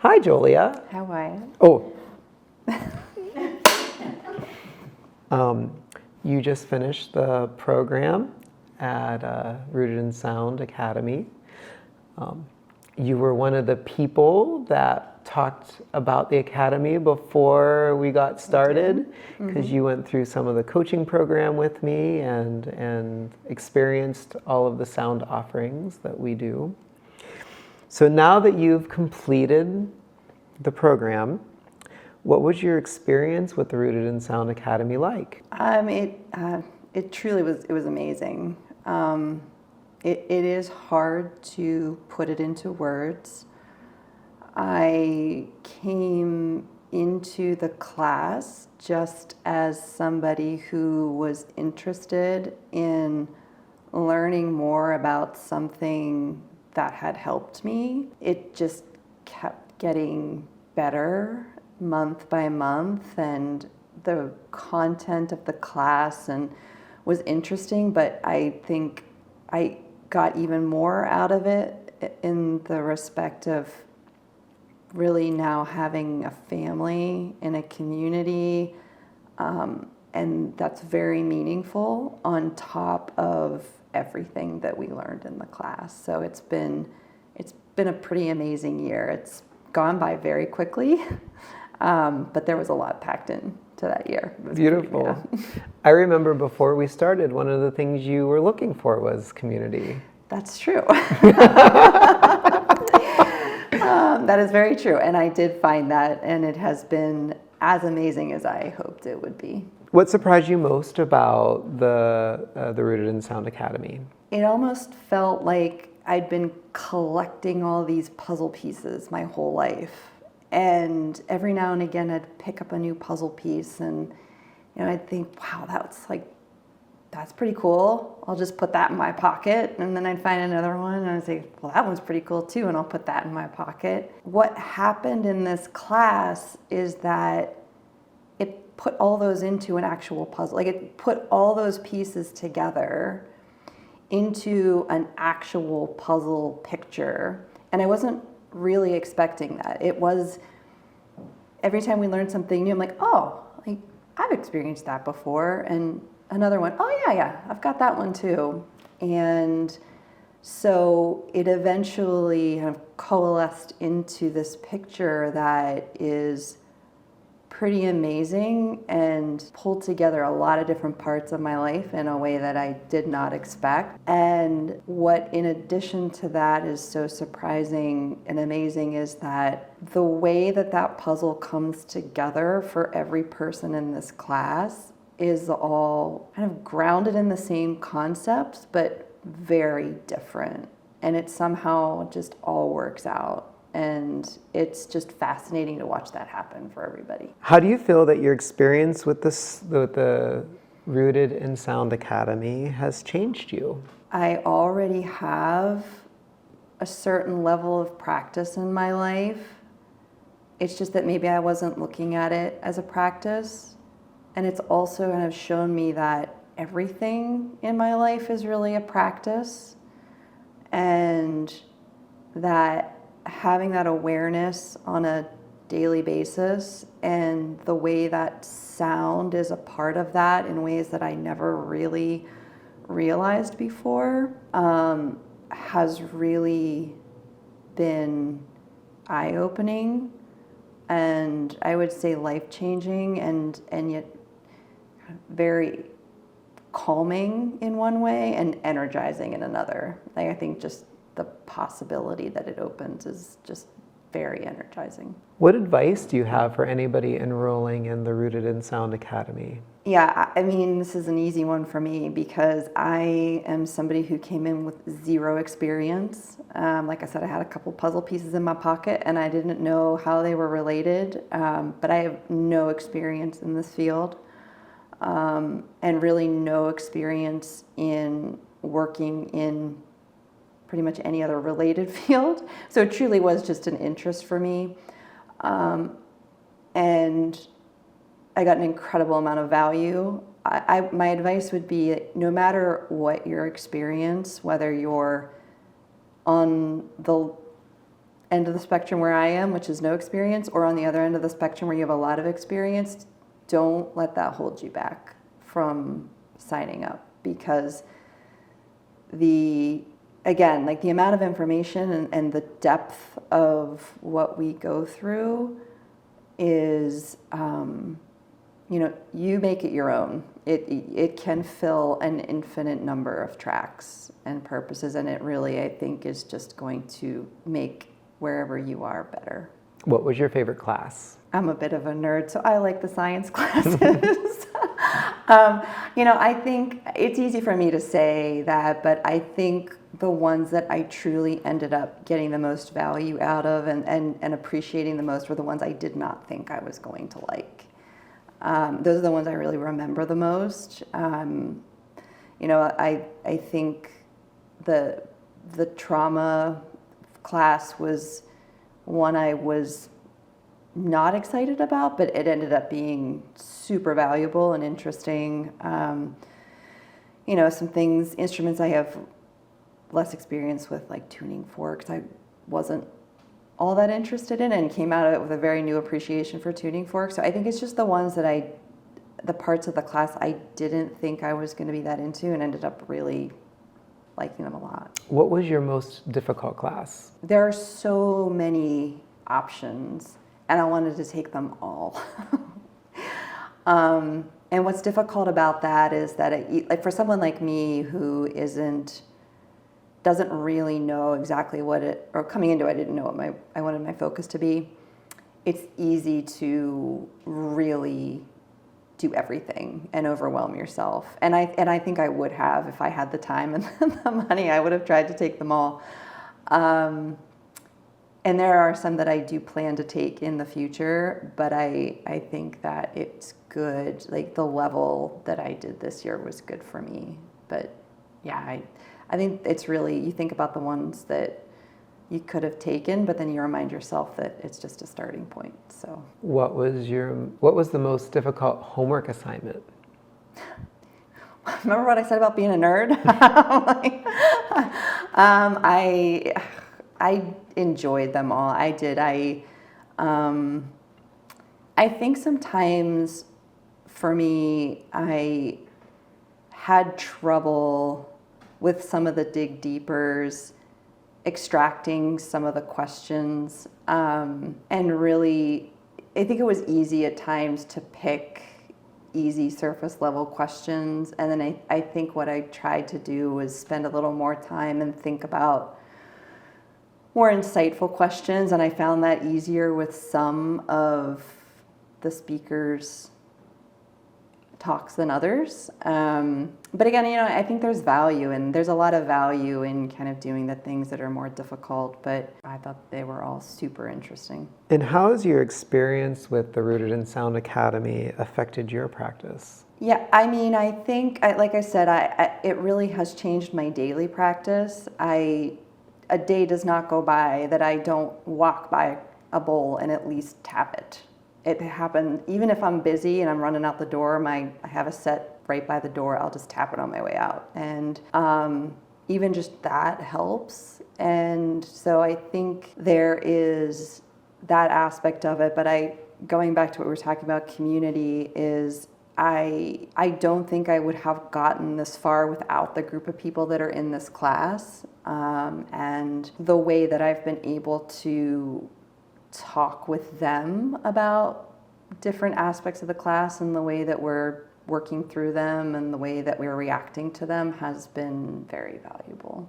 Hi, Julia. How are you? Oh. You just finished the program at Rooted in Sound Academy. You were one of the people that talked about the Academy before we got started, because you went through some of the coaching program with me and experienced all of the sound offerings that we do. So now that you've completed the program, what was your experience with the Rooted in Sound Academy like? It truly was. It was amazing. It is hard to put it into words. I came into the class just as somebody who was interested in learning more about something that had helped me. It just kept getting better month by month, and the content of the class and was interesting, but I think I got even more out of it in the respect of really now having a family and a community, and that's very meaningful on top of everything that we learned in the class. So it's been a pretty amazing year. It's gone by very quickly, but there was a lot packed in to that year. Beautiful. Yeah. I remember before we started, one of the things you were looking for was community. That's true. That is very true, and I did find that, and it has been as amazing as I hoped it would be. What surprised you most about the Rooted in Sound Academy? It almost felt like I'd been collecting all these puzzle pieces my whole life, and every now and again I'd pick up a new puzzle piece, and I'd think, wow, that's pretty cool. I'll just put that in my pocket. And then I'd find another one and I'd say, well, that one's pretty cool too, and I'll put that in my pocket. What happened in this class is that it put all those into an actual puzzle. Like, it put all those pieces together into an actual puzzle picture. And I wasn't really expecting that. It was, every time we learned something new, I'm like, oh, like, I've experienced that before. And another one, oh yeah, I've got that one too. And so it eventually kind of coalesced into this picture that is pretty amazing and pulled together a lot of different parts of my life in a way that I did not expect. And what, in addition to that, is so surprising and amazing is that the way that that puzzle comes together for every person in this class is all kind of grounded in the same concepts, but very different. And it somehow just all works out. And it's just fascinating to watch that happen for everybody. How do you feel that your experience with the Rooted in Sound Academy has changed you? I already have a certain level of practice in my life. It's just that maybe I wasn't looking at it as a practice. And it's also kind of shown me that everything in my life is really a practice, and that having that awareness on a daily basis and the way that sound is a part of that in ways that I never really realized before has really been eye-opening, and I would say life-changing, and yet very calming in one way and energizing in another. Like, I think just the possibility that it opens is just very energizing. What advice do you have for anybody enrolling in the Rooted in Sound Academy? Yeah, I mean, this is an easy one for me because I am somebody who came in with zero experience. Like I said, I had a couple puzzle pieces in my pocket and I didn't know how they were related, but I have no experience in this field. And really no experience in working in pretty much any other related field. So it truly was just an interest for me. And I got an incredible amount of value. My advice would be, no matter what your experience, whether you're on the end of the spectrum where I am, which is no experience, or on the other end of the spectrum where you have a lot of experience, don't let that hold you back from signing up, because again, like the amount of information and the depth of what we go through is, you make it your own. It can fill an infinite number of tracks and purposes, and it really, I think, is just going to make wherever you are better. What was your favorite class? I'm a bit of a nerd, so I like the science classes. I think it's easy for me to say that, but I think the ones that I truly ended up getting the most value out of and appreciating the most were the ones I did not think I was going to like. Those are the ones I really remember the most. I think the trauma class was one I was not excited about, but it ended up being super valuable and interesting. Some things, instruments I have less experience with, like tuning forks, I wasn't all that interested in, and came out of it with a very new appreciation for tuning forks. So I think it's just the ones that the parts of the class I didn't think I was going to be that into, and ended up really liking them a lot. What was your most difficult class? There are so many options, and I wanted to take them all. And what's difficult about that is that like for someone like me who doesn't really know exactly or coming into it, I didn't know what I wanted my focus to be. It's easy to really do everything and overwhelm yourself. And I think I would have, if I had the time and the money, I would have tried to take them all. And there are some that I do plan to take in the future, but I think that it's good. Like the level that I did this year was good for me. But yeah, I think it's really, you think about the ones that you could have taken, but then you remind yourself that it's just a starting point. So what was the most difficult homework assignment? Remember what I said about being a nerd? I enjoyed them all. I did. I think sometimes for me, I had trouble with some of the dig deepers, extracting some of the questions, and really, I think it was easy at times to pick easy surface level questions, and then I think what I tried to do was spend a little more time and think about more insightful questions, and I found that easier with some of the speakers' talks than others. But again, I think there's a lot of value in kind of doing the things that are more difficult, but I thought they were all super interesting. And how has your experience with the Rooted in Sound Academy affected your practice? Yeah, I think, like I said, it really has changed my daily practice. A day does not go by that I don't walk by a bowl and at least tap it. It happened, even if I'm busy and I'm running out the door, I have a set right by the door, I'll just tap it on my way out. And even just that helps. And so I think there is that aspect of it, but going back to what we were talking about, community, is I don't think I would have gotten this far without the group of people that are in this class, and the way that I've been able to talk with them about different aspects of the class and the way that we're working through them and the way that we're reacting to them has been very valuable.